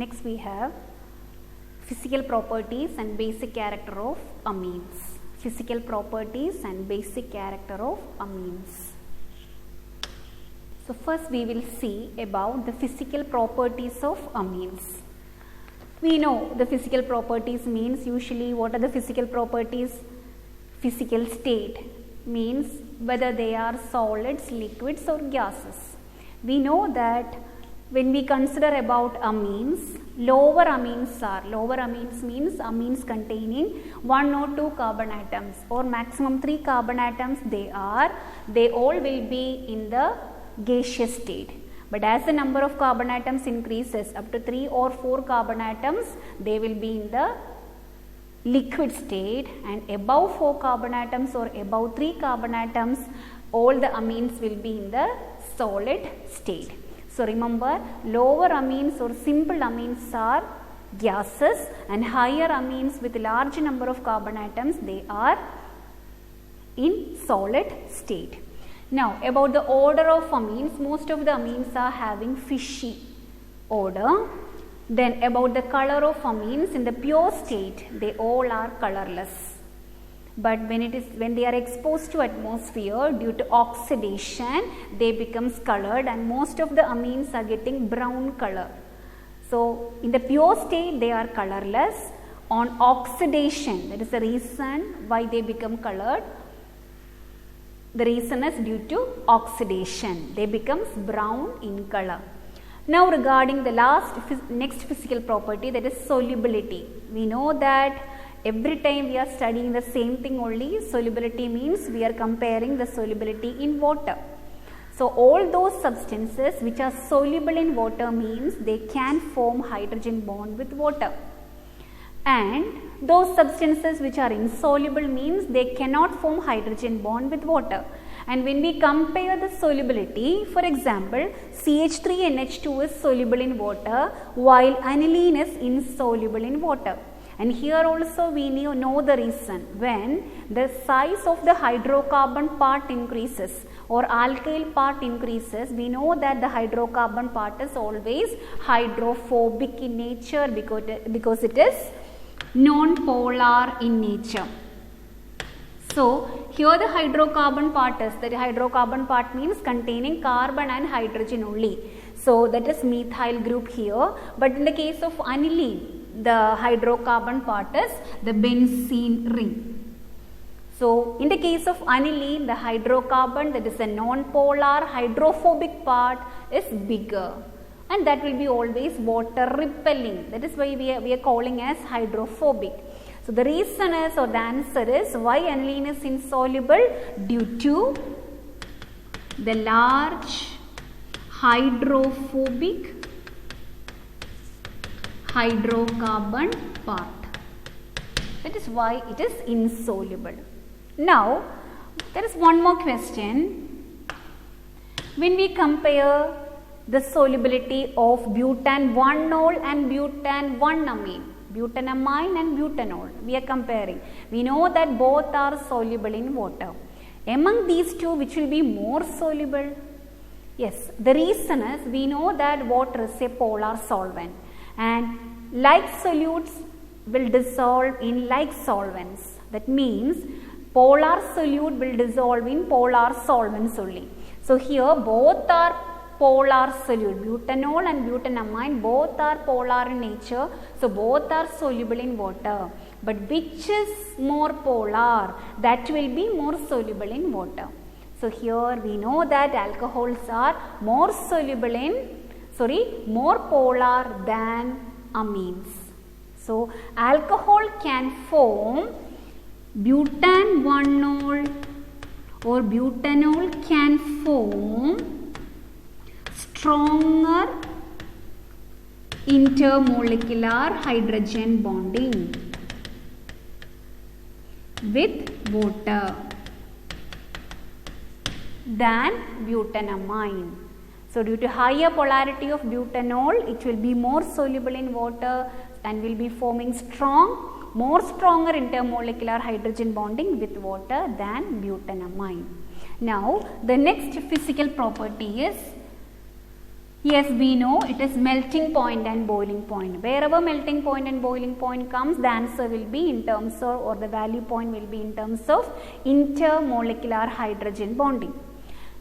Next we have physical properties and basic character of amines. Physical properties and basic character of amines. So first we will see about the physical properties of amines. We know the physical properties means usually what are the physical properties? Physical state means whether they are solids, liquids or gases. We know that when we consider about amines, lower amines means amines containing 1 or 2 carbon atoms or maximum 3 carbon atoms they all will be in the gaseous state. But as the number of carbon atoms increases up to 3 or 4 carbon atoms, they will be in the liquid state, and above 4 carbon atoms or above 3 carbon atoms, all the amines will be in the solid state. So remember, lower amines or simple amines are gases, and higher amines with large number of carbon atoms, they are in solid state. Now about the order of amines, most of the amines are having fishy odor. Then about the color of amines, in the pure state they all are colorless. But when they are exposed to atmosphere due to oxidation, they becomes colored, and most of the amines are getting brown color. So in the pure state they are colorless. On oxidation, that is the reason why they become colored. The reason is due to oxidation. They becomes brown in color. Now regarding the next physical property, that is solubility. We know that every time we are studying the same thing only. Solubility means we are comparing the solubility in water. So all those substances which are soluble in water means they can form hydrogen bond with water. And those substances which are insoluble means they cannot form hydrogen bond with water. And when we compare the solubility, for example, CH3NH2 is soluble in water while aniline is insoluble in water. And here also we know the reason. When the size of the hydrocarbon part increases or alkyl part increases, we know that the hydrocarbon part is always hydrophobic in nature because it is non-polar in nature. So here the hydrocarbon part is, that hydrocarbon part means containing carbon and hydrogen only. So that is methyl group here. But in the case of aniline, the hydrocarbon part is the benzene ring. So in the case of aniline, the hydrocarbon, that is a non-polar hydrophobic part, is bigger. And that will be always water repelling. That is why we are calling as hydrophobic. So the reason is, or the answer is, why aniline is insoluble? Due to the large hydrophobic hydrocarbon part. That is why it is insoluble. Now there is one more question. When we compare the solubility of butan-1-nol and butan-1-amine, butanamine and butanol, we are comparing. We know that both are soluble in water. Among these two, which will be more soluble? Yes, the reason is we know that water is a polar solvent, and like solutes will dissolve in like solvents. That means polar solute will dissolve in polar solvents only. So here both are polar solute. Butanol and butanamine both are polar in nature, so both are soluble in water. But which is more polar? That will be more soluble in water. So here we know that alcohols are more more polar than amines. So alcohol can form butan-1-nol, or butanol can form stronger intermolecular hydrogen bonding with water than butanamine. So due to higher polarity of butanol, it will be more soluble in water and will be forming more stronger intermolecular hydrogen bonding with water than butanamine. Now the next physical property is Yes, we know it is melting point and boiling point. Wherever melting point and boiling point comes, the answer will be in terms of, or the value point will be in terms of intermolecular hydrogen bonding.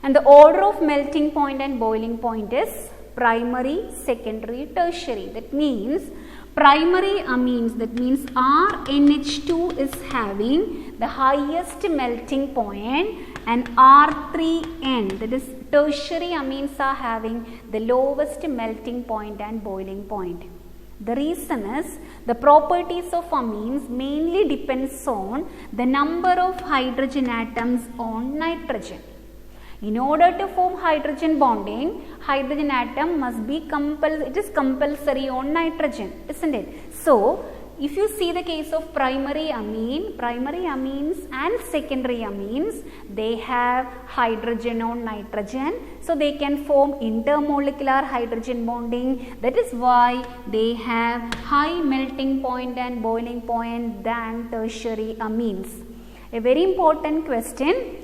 And the order of melting point and boiling point is primary, secondary, tertiary. That means primary amines, that means RNH2 is having the highest melting point and R3N, that is tertiary amines, are having the lowest melting point and boiling point. The reason is the properties of amines mainly depends on the number of hydrogen atoms on nitrogen. In order to form hydrogen bonding, hydrogen atom must be compulsory on nitrogen, isn't it? So, if you see the case of primary amines and secondary amines, they have hydrogen on nitrogen, so they can form intermolecular hydrogen bonding. That is why they have high melting point and boiling point than tertiary amines. A very important question: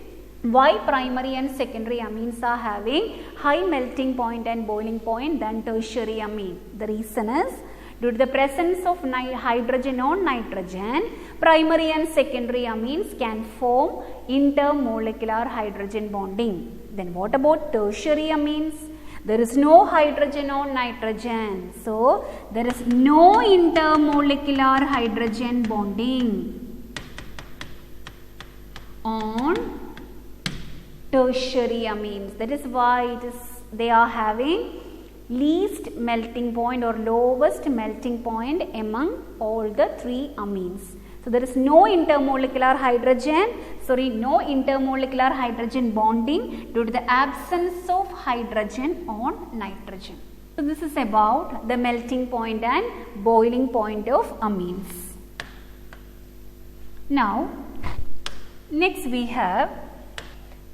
why primary and secondary amines are having high melting point and boiling point than tertiary amine? The reason is due to the presence of hydrogen on nitrogen, primary and secondary amines can form intermolecular hydrogen bonding. Then what about tertiary amines? There is no hydrogen on nitrogen, so there is no intermolecular hydrogen bonding on tertiary amines. That is why they are having least melting point or lowest melting point among all the three amines. So there is no intermolecular hydrogen bonding due to the absence of hydrogen on nitrogen. So this is about the melting point and boiling point of amines. Now, next we have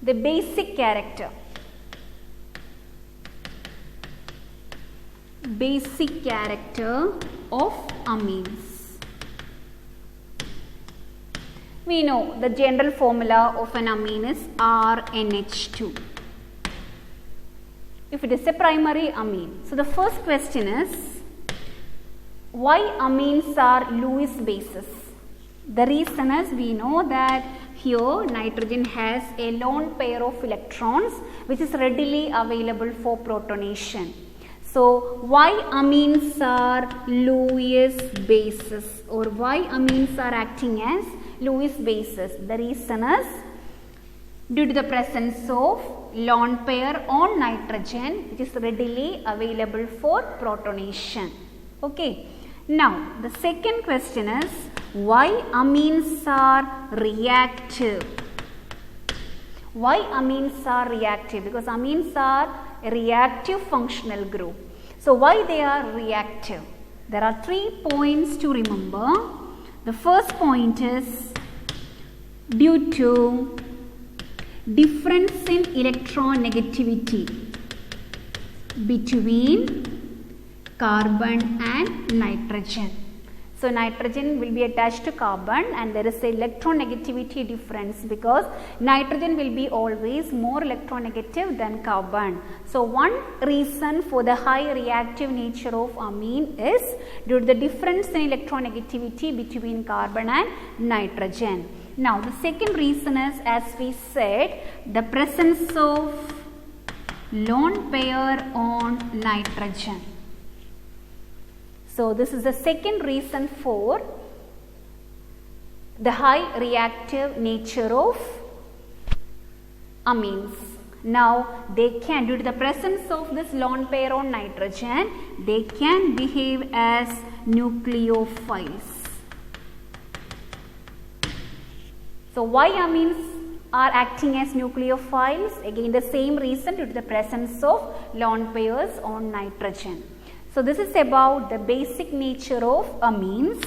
the basic character. Basic character of amines. We know the general formula of an amine is RNH2. If it is a primary amine. So the first question is, why amines are Lewis bases? The reason is, we know that here nitrogen has a lone pair of electrons which is readily available for protonation. So why amines are Lewis bases, or why amines are acting as Lewis bases? The reason is due to the presence of lone pair on nitrogen which is readily available for protonation. Okay. Now the second question is, why amines are reactive? Why amines are reactive? Because amines are a reactive functional group. So why they are reactive? There are 3 points to remember. The first point is due to difference in electronegativity between carbon and nitrogen. So nitrogen will be attached to carbon and there is a electronegativity difference because nitrogen will be always more electronegative than carbon. So one reason for the high reactive nature of amine is due to the difference in electronegativity between carbon and nitrogen. Now the second reason is, as we said, the presence of lone pair on nitrogen. So this is the second reason for the high reactive nature of amines. Now they can, due to the presence of this lone pair on nitrogen, they can behave as nucleophiles. So why amines are acting as nucleophiles? Again the same reason, due to the presence of lone pairs on nitrogen. So this is about the basic nature of amines.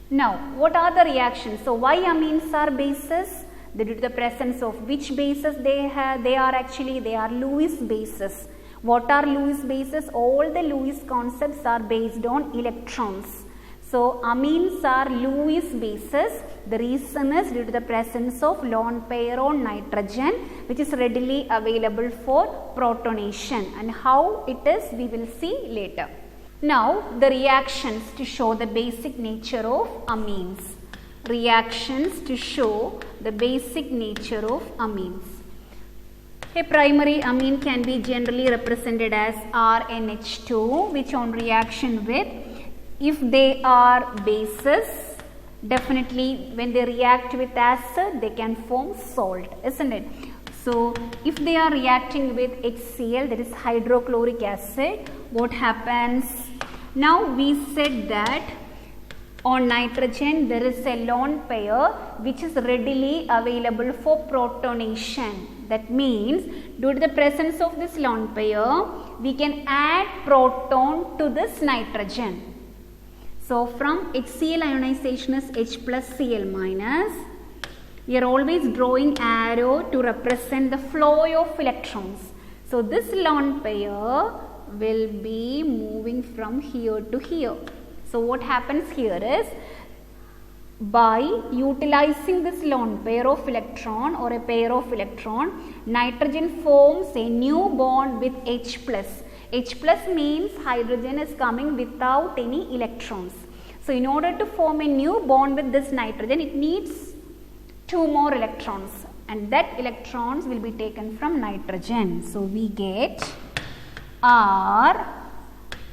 Now what are the reactions? So why amines are bases? Due to the presence of which bases they have? They are Lewis bases. What are Lewis bases? All the Lewis concepts are based on electrons. So amines are Lewis bases. The reason is due to the presence of lone pair on nitrogen, which is readily available for protonation, and how it is we will see later. Now the reactions to show the basic nature of amines. Reactions to show the basic nature of amines. A primary amine can be generally represented as RNH2, which on reaction with, if they are bases, definitely when they react with acid they can form salt, isn't it? So if they are reacting with HCl, that is hydrochloric acid, what happens? Now we said that on nitrogen there is a lone pair which is readily available for protonation. That means due to the presence of this lone pair, we can add proton to this nitrogen. So from HCl ionization is H plus Cl minus. We are always drawing arrow to represent the flow of electrons. So this lone pair will be moving from here to here. So what happens here is, by utilizing this lone pair of electron or a pair of electron, nitrogen forms a new bond with H plus. H plus means hydrogen is coming without any electrons. So in order to form a new bond with this nitrogen, it needs 2 more electrons, and that electrons will be taken from nitrogen. So we get R,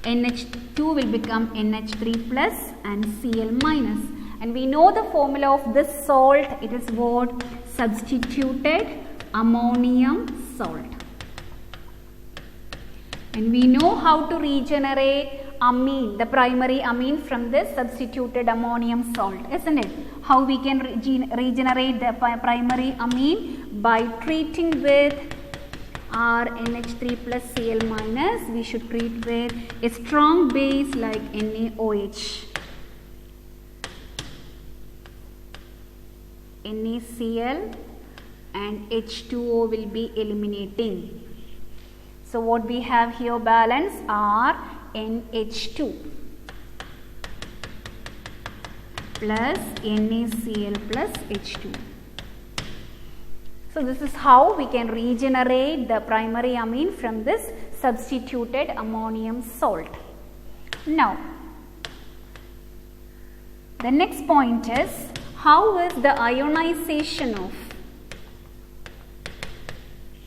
NH2 will become NH3 plus and Cl minus. And we know the formula of this salt, it is what? Substituted ammonium salt. And we know how to regenerate amine, the primary amine, from this substituted ammonium salt, isn't it? How we can regenerate the primary amine? By treating with RNH3 plus Cl minus, we should treat with a strong base like NaOH. NaCl and H2O will be eliminating. So what we have here balance are NH2 plus NaCl plus H2. So this is how we can regenerate the primary amine from this substituted ammonium salt. Now, the next point is, how is the ionization of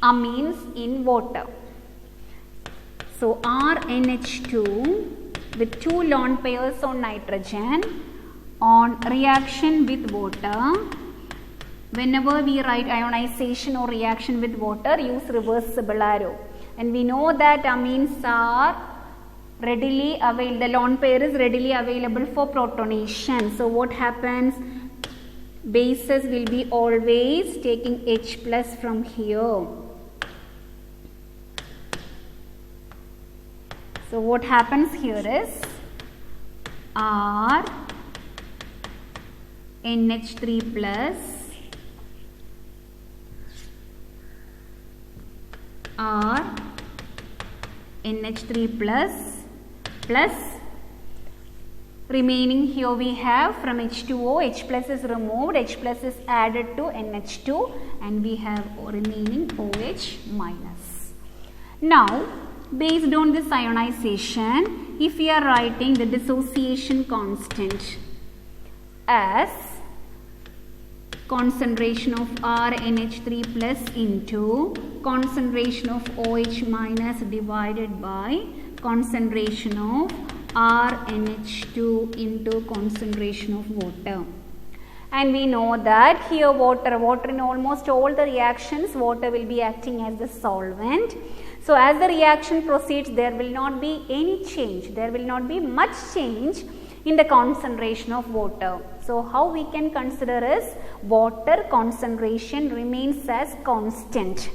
amines in water? So RNH2 with 2 lone pairs on nitrogen on reaction with water. Whenever we write ionization or reaction with water, use reversible arrow. And we know that amines are readily available, the lone pair is readily available for protonation. So what happens? Bases will be always taking H plus from here. So what happens here is R NH3 plus R NH3 plus remaining here we have from H2O, H plus is removed, H plus is added to NH2, and we have remaining OH minus. Now, based on this ionization, if we are writing the dissociation constant as concentration of RNH3 plus into concentration of OH minus divided by concentration of RNH2 into concentration of water. And we know that here water in almost all the reactions, water will be acting as the solvent. So as the reaction proceeds, there will not be any change, there will not be much change in the concentration of water. So how we can consider is water concentration remains as constant.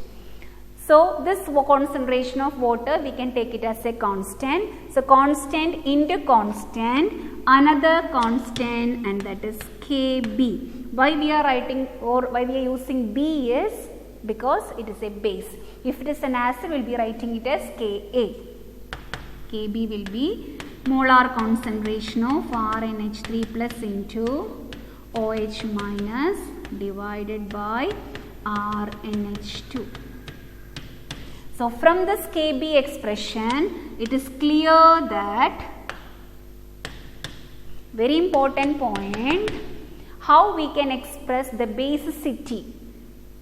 So this concentration of water, we can take it as a constant. So constant into constant, another constant, and that is Kb. Why we are writing or why we are using B is because it is a base. If it is an acid, we will be writing it as Ka. Kb will be molar concentration of RnH3 plus into OH minus divided by RnH2. So from this Kb expression, it is clear that, very important point, how we can express the basicity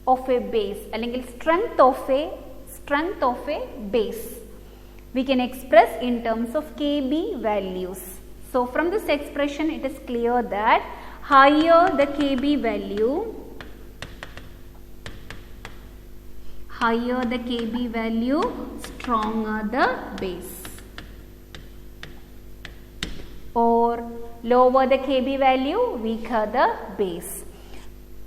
of a base, അല്ലെങ്കിൽ strength of a base. We can express in terms of Kb values. So from this expression, it is clear that higher the Kb value, stronger the base, or lower the Kb value, weaker the base.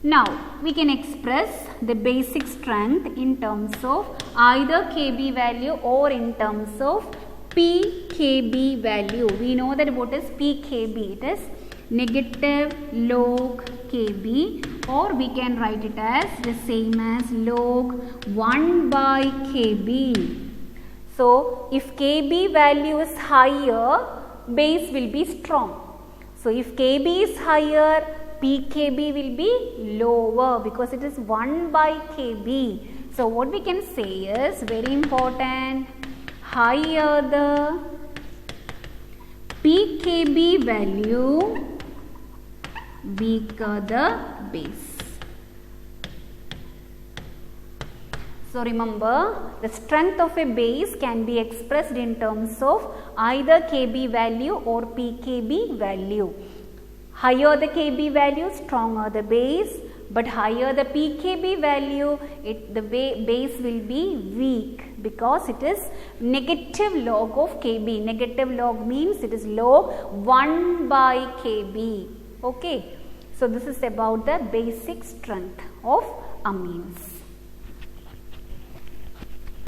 Now we can express the basic strength in terms of either Kb value or in terms of pKb value. We know that what is pKb? It is negative log Kb, or we can write it as the same as log 1 by Kb. So if Kb value is higher, base will be strong. So if Kb is higher, pKb will be lower because it is 1 by Kb. So what we can say is, very important, higher the pKb value, weaker the base. So remember, the strength of a base can be expressed in terms of either Kb value or pKb value. Higher the Kb value, stronger the base, but higher the pKb value, the base will be weak because it is negative log of Kb. Negative log means it is log 1 by Kb. Okay. So this is about the basic strength of amines.